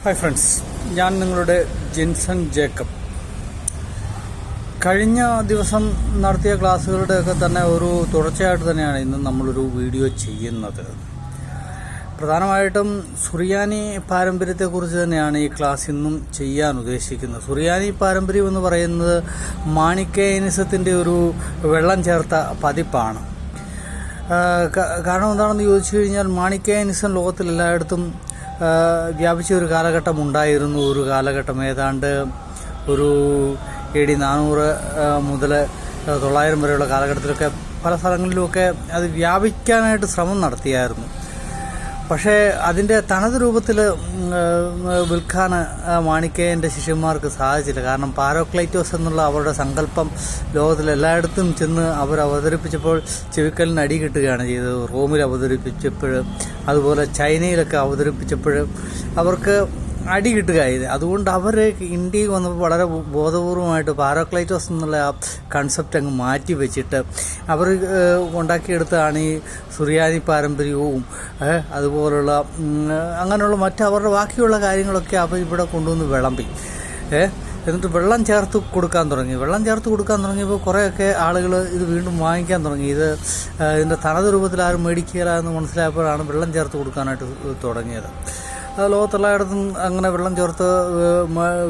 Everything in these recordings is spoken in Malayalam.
ഹായ് ഫ്രണ്ട്സ്, ഞാൻ നിങ്ങളുടെ ജിൻസൺ ജേക്കബ്. കഴിഞ്ഞ ദിവസം നടത്തിയ ക്ലാസ്സുകളുടെയൊക്കെ തന്നെ ഒരു തുടർച്ചയായിട്ട് തന്നെയാണ് ഇന്ന് നമ്മളൊരു വീഡിയോ ചെയ്യുന്നത്. പ്രധാനമായിട്ടും സുറിയാനി പാരമ്പര്യത്തെക്കുറിച്ച് തന്നെയാണ് ഈ ക്ലാസ് ഇന്നും ചെയ്യാൻ ഉദ്ദേശിക്കുന്നത്. സുറിയാനി പാരമ്പര്യം എന്ന് പറയുന്നത് മാണിക്കേയനിസത്തിൻ്റെ ഒരു വെള്ളം ചേർത്ത പതിപ്പാണ്. കാരണം എന്താണെന്ന് ചോദിച്ചു കഴിഞ്ഞാൽ, മാണിക്കേയനിസം ലോകത്തിൽ എല്ലായിടത്തും വ്യാപിച്ച ഒരു കാലഘട്ടം ഉണ്ടായിരുന്നു. ഒരു കാലഘട്ടം ഏതാണ്ട് ഒരു AD 400 മുതൽ 900 വരെയുള്ള കാലഘട്ടത്തിലൊക്കെ പല സ്ഥലങ്ങളിലുമൊക്കെ അത് വ്യാപിക്കാനായിട്ട് ശ്രമം നടത്തിയായിരുന്നു. പക്ഷേ അതിൻ്റെ തനത് രൂപത്തിൽ വിൽക്കാൻ മാണിക്കേയൻ്റെ ശിഷ്യന്മാർക്ക് സാധിച്ചില്ല. കാരണം പാരോക്ലൈറ്റോസ് എന്നുള്ള അവരുടെ സങ്കല്പം ലോകത്തിൽ എല്ലായിടത്തും ചെന്ന് അവർ അവതരിപ്പിച്ചപ്പോൾ ചെവിക്കലിന് അടി കിട്ടുകയാണ് ചെയ്തത്. റോമിൽ അവതരിപ്പിച്ചപ്പോൾ, അതുപോലെ ചൈനയിലൊക്കെ അവതരിപ്പിച്ചപ്പോൾ അവർക്ക് അടി കിട്ടുകയായത്. അതുകൊണ്ട് അവർ ഇന്ത്യയിൽ വന്നപ്പോൾ വളരെ ബോധപൂർവമായിട്ട് പാരോക്ലൈറ്റോസ് എന്നുള്ള ആ കൺസെപ്റ്റ് അങ്ങ് മാറ്റി വെച്ചിട്ട് അവർ ഉണ്ടാക്കിയെടുത്താണ് ഈ സുറിയാനി പാരമ്പര്യവും അതുപോലുള്ള അങ്ങനെയുള്ള അവരുടെ ബാക്കിയുള്ള കാര്യങ്ങളൊക്കെ അവർ ഇവിടെ കൊണ്ടുവന്ന് വിളമ്പി. എന്നിട്ട് വെള്ളം ചേർത്ത് കൊടുക്കാൻ തുടങ്ങിയപ്പോൾ കുറേയൊക്കെ ആളുകൾ ഇത് വീണ്ടും വാങ്ങിക്കാൻ തുടങ്ങി. ഇതിൻ്റെ തനത് രൂപത്തിൽ ആരും മേടിക്കില്ല എന്ന് മനസ്സിലായപ്പോഴാണ് വെള്ളം ചേർത്ത് കൊടുക്കാനായിട്ട് തുടങ്ങിയത്. ലോകത്തുള്ളയിടത്തും അങ്ങനെ വെള്ളം ചേർത്ത്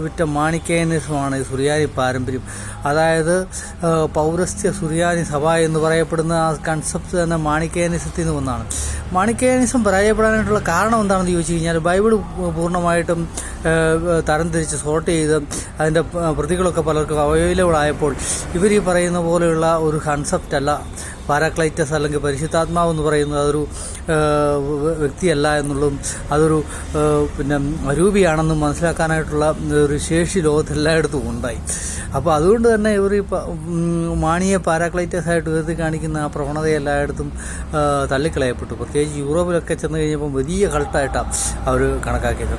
വിറ്റ മാണിക്കേയനിസമാണ് ഈ സുറിയാനി പാരമ്പര്യം. അതായത് പൗരസ്ത്യ സുറിയാനി സഭ എന്ന് പറയപ്പെടുന്ന ആ കൺസെപ്റ്റ് തന്നെ മാണിക്കേയനിസത്തിൽ നിന്ന് വന്നതാണ്. മാണിക്കേയനിസം പരാജയപ്പെടാനായിട്ടുള്ള കാരണം എന്താണെന്ന് ചോദിച്ചു കഴിഞ്ഞാൽ, ബൈബിൾ പൂർണ്ണമായിട്ടും തരംതിരിച്ച് സോർട്ട് ചെയ്ത് അതിൻ്റെ പ്രതികളൊക്കെ പലർക്കും അവൈലബിൾ ആയപ്പോൾ ഇവർ ഈ പറയുന്ന പോലെയുള്ള ഒരു കൺസെപ്റ്റ് അല്ല പാരാക്ലൈറ്റസ് അല്ലെങ്കിൽ പരിശുദ്ധാത്മാവ് എന്ന് പറയുന്നത് അതൊരു വ്യക്തിയല്ല എന്നുള്ളതും അതൊരു അരൂപിയാണെന്നും മനസ്സിലാക്കാനായിട്ടുള്ള ഒരു ശേഷി ലോകത്തെല്ലായിടത്തും ഉണ്ടായി. അപ്പോൾ അതുകൊണ്ട് തന്നെ ഇവർ ഈ മാണിയെ പാരാക്ലൈറ്റസ് ആയിട്ട് ഉയർത്തി കാണിക്കുന്ന ആ പ്രവണത എല്ലായിടത്തും തള്ളിക്കളയപ്പെട്ടു. പ്രത്യേകിച്ച് യൂറോപ്പിലൊക്കെ ചെന്ന് കഴിഞ്ഞപ്പോൾ വലിയ കൾട്ടായിട്ടാണ് അവർ കണക്കാക്കിയത്.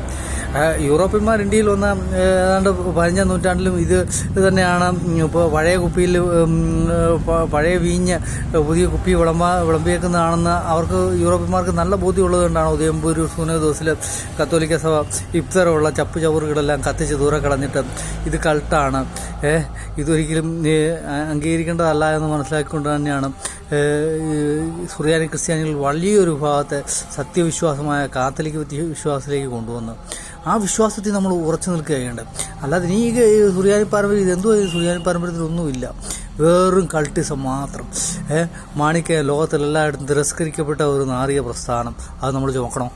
യൂറോപ്യന്മാർ ഇന്ത്യയിൽ വന്ന ഏതാണ്ട് 15ാം നൂറ്റാണ്ടിലും ഇത് തന്നെയാണ്. ഇപ്പോൾ പഴയ കുപ്പിയിൽ പഴയ വീഞ്ഞ് പുതിയ കുപ്പി വിളമ്പിയേക്കുന്നതാണെന്ന് അവർക്ക് യൂറോപ്യന്മാർക്ക് നല്ല ബോധ്യമുള്ളത് കൊണ്ടാണ് ഉദയംപൂർ സൂനോദോസിൽ കത്തോലിക്ക സഭ ഇപ്തരമുള്ള ചപ്പ് ചവറുകളെല്ലാം കത്തിച്ച് ദൂരെ കളഞ്ഞിട്ട് ഇത് കൾട്ടാണ്, ഇതൊരിക്കലും അംഗീകരിക്കേണ്ടതല്ല എന്ന് മനസ്സിലാക്കിക്കൊണ്ട് തന്നെയാണ് സുറിയാനി ക്രിസ്ത്യാനികൾ വലിയൊരു വിഭാഗത്തെ സത്യവിശ്വാസമായ കാത്തലിക് വിശ്വാസത്തിലേക്ക് കൊണ്ടുവന്നത്. ആ വിശ്വാസത്തിൽ നമ്മൾ ഉറച്ചു നിൽക്കുകയുണ്ട്. അല്ലാതെ ഈ സുറിയാനി പാരമ്പര്യം ഇതെന്തോ സുറിയാനി പാരമ്പര്യത്തിലൊന്നുമില്ല, വെറും കൾട്ടിസം മാത്രം. മാണിക്ക ലോകത്തിലെല്ലായിടത്തും തിരസ്കരിക്കപ്പെട്ട ഒരു നാറിയ പ്രസ്ഥാനം. അത് നമ്മൾ ചുമക്കണം.